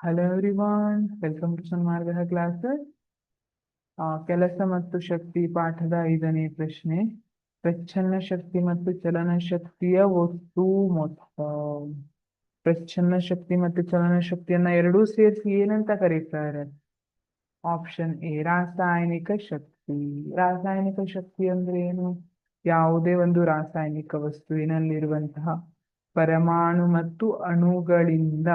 Hello everyone, welcome to Sanmarga classes. ಕೆಲಸ ಮತ್ತು ಶಕ್ತಿ ಪಾಠದ 5ನೇ ಪ್ರಶ್ನೆ. ಪ್ರಚ್ಛನ್ನ ಶಕ್ತಿ ಮತ್ತು ಚಲನ ಶಕ್ತಿಯ ಒಟ್ಟು ಮೊತ್ತ. ಪ್ರಚ್ಛನ್ನ ಶಕ್ತಿ ಮತ್ತು ಚಲನ ಶಕ್ತಿಯನ್ನ ಎರಡೂ ಸೇರಿಸಿ ಏನಂತ ಕರೀತಾರೆ? ಆಪ್ಷನ್ ಎ ರಾಸಾಯನಿಕ ಶಕ್ತಿ. ರಾಸಾಯನಿಕ ಶಕ್ತಿ ಅಂದ್ರೆ ಏನು? ಯಾವುದೇ ಒಂದು ರಾಸಾಯನಿಕ ವಸ್ತುವಿನಲ್ಲಿರುವಂತಹ ಪರಮಾಣು ಮತ್ತು ಅಣುಗಳಿಂದ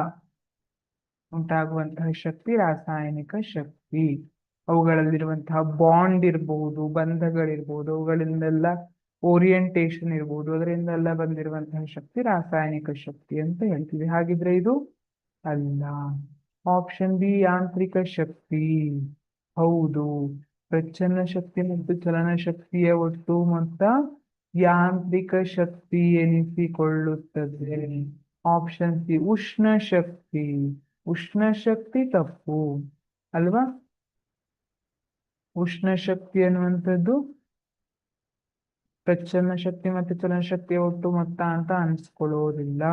ಉಂಟಾಗುವಂತಹ ಶಕ್ತಿ ರಾಸಾಯನಿಕ ಶಕ್ತಿ. ಅವುಗಳಲ್ಲಿರುವಂತಹ ಬಾಂಡ್ ಇರ್ಬೋದು, ಬಂಧಗಳಿರ್ಬೋದು, ಅವುಗಳಿಂದೆಲ್ಲ ಓರಿಯಂಟೇಶನ್ ಇರ್ಬೋದು, ಅದರಿಂದೆಲ್ಲ ಬಂದಿರುವಂತಹ ಶಕ್ತಿ ರಾಸಾಯನಿಕ ಶಕ್ತಿ ಅಂತ ಹೇಳ್ತೀವಿ. ಹಾಗಿದ್ರೆ ಇದು ಅಲ್ಲ. ಆಪ್ಷನ್ ಬಿ ಯಾಂತ್ರಿಕ ಶಕ್ತಿ. ಹೌದು, ಪ್ರಚ್ಛನ್ನ ಶಕ್ತಿ ಮತ್ತು ಚಲನ ಶಕ್ತಿಯ ಒಟ್ಟು ಮೊತ್ತ ಯಾಂತ್ರಿಕ ಶಕ್ತಿ ಎನಿಸಿಕೊಳ್ಳುತ್ತದೆ. ಆಪ್ಷನ್ ಸಿ ಉಷ್ಣ ಶಕ್ತಿ. ಉಷ್ಣ ಶಕ್ತಿ ತಪ್ಪು ಅಲ್ವಾ? ಉಷ್ಣ ಶಕ್ತಿ ಅನ್ನುವಂಥದ್ದು ಪ್ರಚ್ಛನ್ನ ಶಕ್ತಿ ಮತ್ತು ಚಲನ ಶಕ್ತಿಯ ಒಟ್ಟು ಮೊತ್ತ ಅಂತ ಅನ್ಸ್ಕೊಳ್ಳೋದಿಲ್ಲ.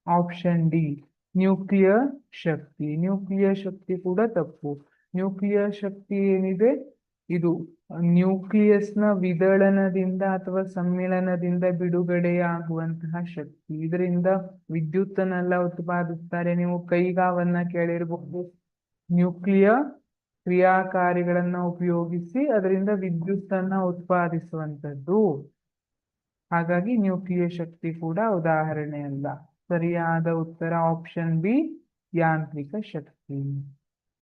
ಆಪ್ಷನ್ ಡಿ ನ್ಯೂಕ್ಲಿಯರ್ ಶಕ್ತಿ. ನ್ಯೂಕ್ಲಿಯರ್ ಶಕ್ತಿ ಕೂಡ ತಪ್ಪು. ನ್ಯೂಕ್ಲಿಯರ್ ಶಕ್ತಿ ಏನಿದೆ, ಇದು ನ್ಯೂಕ್ಲಿಯಸ್ನ ವಿದಳನದಿಂದ ಅಥವಾ ಸಮ್ಮಿಳನದಿಂದ ಬಿಡುಗಡೆಯಾಗುವಂತಹ ಶಕ್ತಿ. ಇದರಿಂದ ವಿದ್ಯುತ್ತನ್ನೆಲ್ಲ ಉತ್ಪಾದಿಸ್ತಾರೆ. ನೀವು ಕೈಗಾವನ್ನ ಕೇಳಿರಬಹುದು. ನ್ಯೂಕ್ಲಿಯರ್ ಕ್ರಿಯಾಕಾರಿಗಳನ್ನ ಉಪಯೋಗಿಸಿ ಅದರಿಂದ ವಿದ್ಯುತ್ತನ್ನ ಉತ್ಪಾದಿಸುವಂಥದ್ದು. ಹಾಗಾಗಿ ನ್ಯೂಕ್ಲಿಯರ್ ಶಕ್ತಿ ಕೂಡ ಉದಾಹರಣೆ ಅಲ್ಲ. ಸರಿಯಾದ ಉತ್ತರ ಆಪ್ಷನ್ ಬಿ ಯಾಂತ್ರಿಕ ಶಕ್ತಿ.